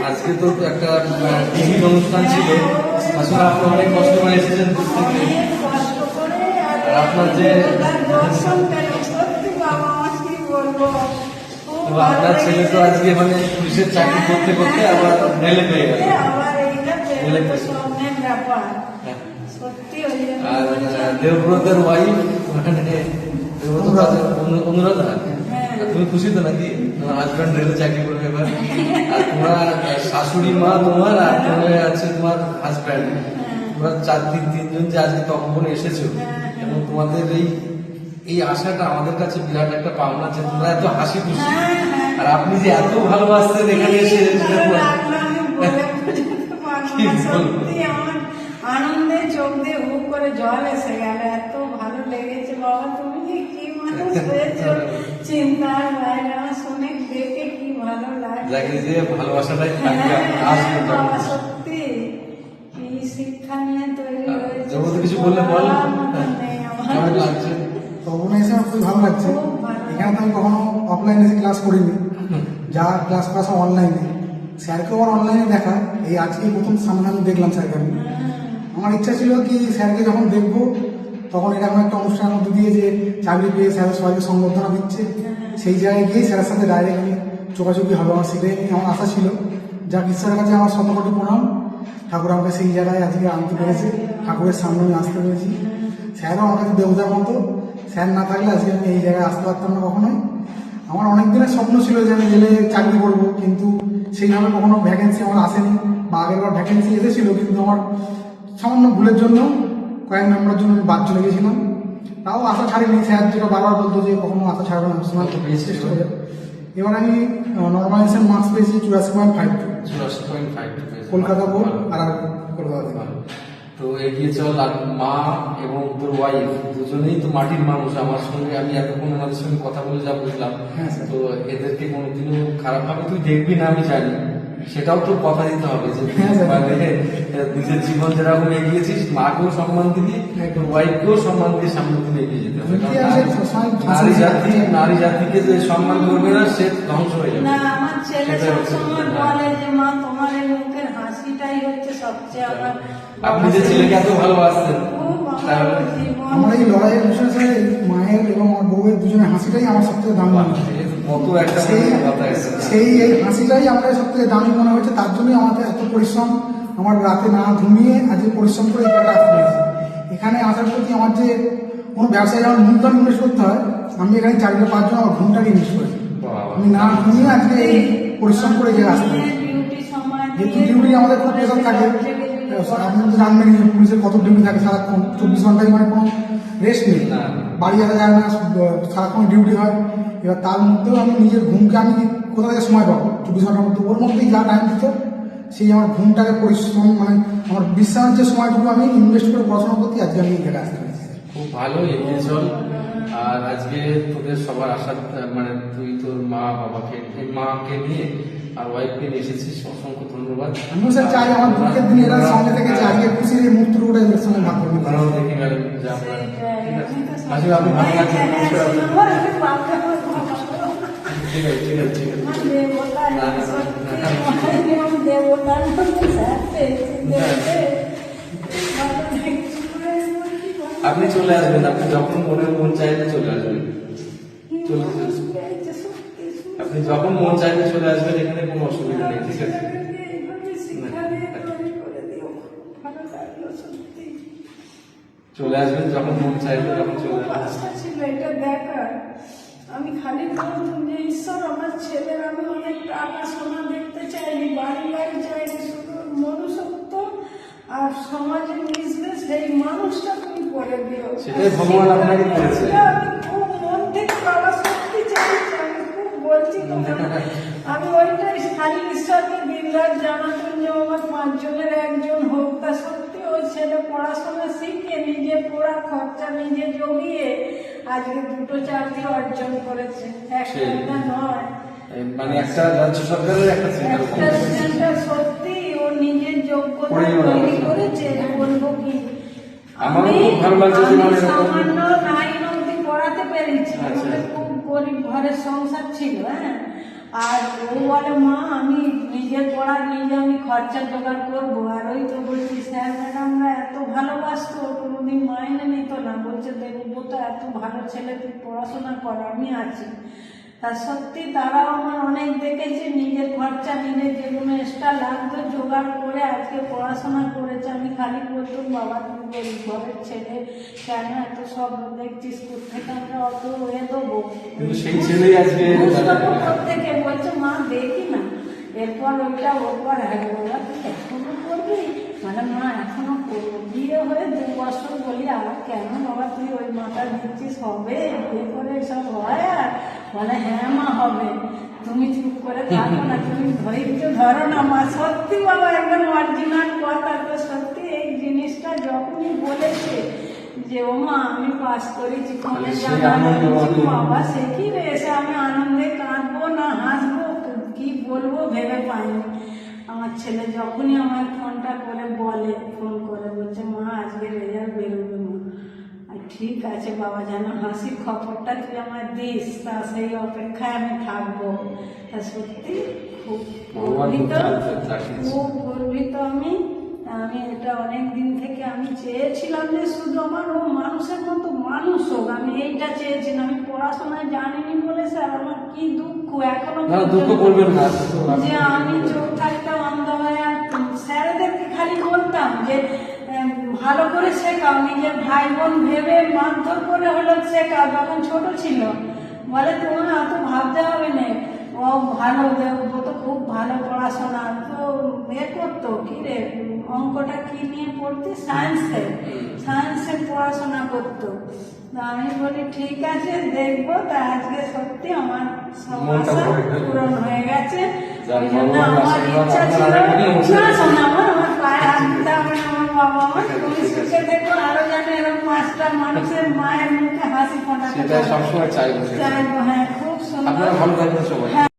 আজকে তো একটা টিভি অনুষ্ঠান ছিল, আসলে আপনি অনেক কষ্ট করে এসেছেন দূর থেকে। আর আপনার যে আপনার ছেলে তো আজকে মানে পুলিশের চাকরি করতে করতে আবার রেলে পেয়ে গেল। আর দেবব্রতের ওয়াইফ মানে অনুরাধা, তুমি খুশি তো নাকি? তোমার হাজব্যান্ড রেলে চাকরি করবে এবার, আর তোমার শাশুড়ি মা তোমার, আর তোমার আছে তোমার হাজব্যান্ড, তোমরা তিনজন যে আজকে তখন এসেছো, এবং তোমাদের এই আশাটা আমাদের কাছে বিরাট একটা পাওনা, যে তোমরা এত হাসি খুশি, আর আপনি যে এত ভালোবাসতেন এখানে এসে আনন্দে চোখ দিয়ে হুক করে জল এসে গেল। এত ভালো লেগেছে বাবা, তুমি যে কি মানুষ হয়েছো চিন্তার বাইরে। আমার শুনে দেখে কি ভালো লাগে। ভালোবাসাটাই সত্যি কি শিক্ষা নিয়ে তৈরি হয়েছে। কিছু বললে বল। কেমন লাগছে? তখন এসে আমার খুবই ভালো লাগছে। এখানে তো আমি কখনো অফলাইনে এসে ক্লাস করিনি, যা ক্লাস ক্লাস অনলাইনে। স্যারকেও আমার অনলাইনে দেখা, এই আজকেই প্রথম সামনে আমি দেখলাম স্যারকে। আমি আমার ইচ্ছা ছিল কি স্যারকে যখন দেখবো তখন এরকম একটা অনুষ্ঠানের মধ্যে দিয়ে যে চাকরি পেয়ে স্যারের সবাইকে সংবর্ধনা দিচ্ছে, সেই জায়গায় গিয়ে স্যারের সাথে ডাইরেক্ট আমি চোখাচোখি হবে, আমার সেটাই আমার আশা ছিল। যাক, ঈশ্বরের কাছে আমার শতকোটি প্রণাম, ঠাকুর আমাকে সেই জায়গায় আজকে আনতে পেরেছে, ঠাকুরের সামনে আমি আসতে পেরেছি। স্যারও আমার কাছে দেবতার মতো, স্যার না থাকলে আজকে আমি এই জায়গায় আসতে পারতাম না কখনোই। আমার অনেক দিনের স্বপ্ন ছিল যে আমি রেলে চাকরি করবো, কিন্তু সেইভাবে কখনো ভ্যাকেন্সি আমার আসেনি, বা আগেরবার ভ্যাকেন্সি এসেছিল কিন্তু আমার সামান্য ভুলের জন্য, কয়েক নম্বরের জন্য আমি বাদ চলে গেছিলাম। তাও আশা ছাড়িনি, স্যার যেটা বারবার বলতো যে কখনো আশা ছাড়বে না, সময় চেষ্টা করে। এবার আমি নর্মালাইজেশন মার্কস পেয়েছি 84.5 কলকাতা বোর্ড, আর কলকাতা থেকে। তো এগিয়ে চল। আর মা এবং তোর ওয়াইফ দুজনেই তো মাটির মানুষ। আমার সঙ্গে আমি এতক্ষণ ওনাদের সঙ্গে কথা বলে যা বুঝলাম, তো এদেরকে কোনোদিনও খারাপ ভাবে তুই দেখবি না, আমি জানি। সেটাও তো কথা দিতে হবে যে নিজের জীবন যেরকম এগিয়েছিস, মাকেও সম্মান দিবি, ওয়াইফকেও সম্মান দিয়ে সামনে দিকে এগিয়ে যেতে হবে। নারী জাতিকে যে সম্মান করবে না, সে ধ্বংস হয়ে যাবে। না, আমার ছেলে সবসময় বলে যে মা তোমার এই মুখের হাসিটাই হচ্ছে সবচেয়ে আমার। আপনি যে ছেলেকে এত ভালোবাসতেন, আমার এই লড়াইয়ের বিষয়ে মায়ের এবং আমার বউয়ের দুজনের হাসিটাই আমার সবথেকে দামি মনে হয়। সেই এই হাসিটাই আমাদের সবথেকে দামি মনে হয়েছে, তার জন্যই আমাদের এত পরিশ্রম। আমার রাতে না ঘুমিয়ে আজকে পরিশ্রম করে এই জায়গায় আসতে হয়েছে। এখানে আসার প্রতি আমার যে কোনো ব্যবসায় যেমন মূলধন ইনভেস্ট করতে হয়, আমি এখানে 4-5 জন আমার ঘুমটাকে ইনভেস্ট করেছি। আমি না ঘুমিয়ে আজকে এই পরিশ্রম করে এই জায়গায় আসতে হয়েছে। যেহেতু ডিউটি আমাদের খুব প্রেশার থাকে, আপনি তো জানবেন যে পুলিশের কত ডিউটি থাকে সারাক্ষণ, 24 ঘন্টায়, মানে কোনো রেস্ট নেই, বাড়ি আসা যায় না, সারাক্ষণ ডিউটি হয়। এবার তার মধ্যেও আমি নিজের ঘুমকে আমি কোথা থেকে সময় পাবো 24 ঘন্টার মধ্যে, ওর মধ্যেই যা টাইম দিত, সেই আমার ঘুমটাকে পরিশ্রম, মানে আমার বিশ্রামের যে সময়টুকু আমি ইনভেস্ট করে পড়াশোনা করতে আজকে আমি এই জায়গায় আসতে পেরেছি। খুব ভালো, এগিয়ে চল। আর আজকে তোদের সবার আশা, মানে তুই তোর মাকে নিয়ে আর ওয়াইফকে নিয়ে এসেছিস, অসংখ্য ধন্যবাদ। আমিও স্যার চাই আমার দুঃখের দিন এরা সঙ্গে থেকে যে আজকে খুশির এই মুহূর্তটা এদের সঙ্গে ভাগ করবো। দেখে গেলেন যে আমরা আসলে আপনি ভালো লাগছেন। ঠিক আছে, ঠিক আছে, ঠিক আছে। আপনি চলে আসবেন, আপনি যখন মন চাইবে চলে আসবেন, আপনি যখন মন চাইবে চলে আসবেন, এখানে কোনো অসুবিধা নেই। ঠিক আছে, চলে আসবেন যখন মন চাইবে, যখন চলে আসবেন। আমি খালি বলতাম যে ঈশ্বর, আমার ছেলের আমি অনেক টাকা সোনা দেখতে চাইনি, বাড়ি বাড়ি চাইনি, শুধু মনুষ্যত্ব আর সমাজে মিশবে সেই মানুষটা তুমি করে দিও। সেটাই ভগবান আপনাকে করেছে। আমি খুব মন থেকে বাবা সত্যি চাইছি, আমি খুব বলছি, আমি ওইটাই খালি ঈশ্বরকে দিনরাত জানাতাম যে আমার 5 জনের একজন হোক। তা সত্যি ওই ছেলে পড়াশোনা শিখে নিজে পড়া খরচা নিজে জমিয়ে আজকে 2টো চাকরি অর্জন করেছে, একটা নয়। মানে একটা রাজ্য সরকারের একটা সেন্টার, সত্যি ও নিজের যোগ্যতা তৈরি করেছে। বলবো কি, আমি সামান্য 9 অবধি পড়াতে পেরেছি, আমাদের খুব গরিব ঘরের সংসার ছিল। হ্যাঁ, আর ও বলে মা আমি নিজের পড়া নিজে আমি খরচা জোগাড় করবো। আর ওই তো বলছি স্যার ম্যাডামরা এত ভালোবাসতো, কোনোদিন মাইনে নিত না, বলছে দেখবো তো এত ভালো ছেলে, তুই পড়াশোনা কর, আমি আছি। তা সত্যি তারাও আমার অনেক দেখেছে, নিজের খরচা নিজে যেগুলো এক্সট্রা লাগতো জোগাড় করে আজকে পড়াশোনা করেছে। আমি খালি বলতাম বাবা তুমি গরিব ঘরের ছেলে, কেন এত সব দেখছিস, থেকে আমরা অত দেবো। কিন্তু সেই ছেলেই আজকে প্রত্যেকে বলছে মা দেখি না, এরপর ওইটা ওরপর হ্যাঁ বাবা তুই এখনো করবি, মানে মা এখনো করবো, বিয়ে হয়ে 2 বছর বলি আর কেন বাবা তুই ওই মাথা দিচ্ছিস, হবে বিয়ে করে সব হয়? আর বলে হ্যাঁ মা হবে, তুমি চুপ করে থাকো না, তুমি ধৈর্য ধরো না মা। সত্যি বাবা একদম অরিজিনাল কথা। তো সত্যি এই জিনিসটা যখনই বলেছে যে ও মা আমি পাস করেছি, বাবা সে কি রে, এসে আমি আনন্দে কাঁদবো না হাসবো কি বলবো ভেবে পাইনি। আমার ছেলে যখনই আমার ফোনটা করে বলে, ফোন করে বলছে মা আজকে রেজাল্ট বেরোবে মা। ঠিক আছে বাবা, যেন হাসির খবরটা তুই আমার দিস, তা সেই অপেক্ষায় আমি থাকবো। তা সত্যি খুব গর্বিত, খুব গর্বিত আমি এটা অনেক দিন থেকে আমি চেয়েছিলাম যে শুধু আমার ও মানুষের মতো মানুষ হোক, আমি এইটা চেয়েছিলাম। আমি পড়াশোনায় জানিনি বলে স্যার আমার কি দুঃখ এখনো দুঃখ করবেন না যে আমি চোখ থাকতাম অন্ধ হয়ে। আর স্যারেদেরকে খালি বলতাম যে ভালো করে শেখাও, নিজের ভাই বোন ভেবে মারধর করে হলো শেখাও, যখন ছোট ছিল। বলে তোমার অত ভাবতে হবে না, ও ভালো ও তো খুব ভালো পড়াশোনা। তো করতো কি রে, অঙ্কটা কি নিয়ে পড়তে, সায়েন্সে পড়াশোনা করতো। তো আমি বলি ঠিক আছে দেখবো। তা আজকে সত্যি আমার সব আশা পূরণ হয়ে গেছে। ওই জন্য আমার ইচ্ছা ছিল আমার পায়ে হাত দিতে হবে না আমার বাবা মা, তুমি সুখে দেখো, আরো যেন এরকম 5টা মানুষের মায়ের মুখে হাসি ফোটাতে সবসময় চাইবো। হ্যাঁ খুব সুন্দর। আপনারা ভালো থাকবেন সবাই।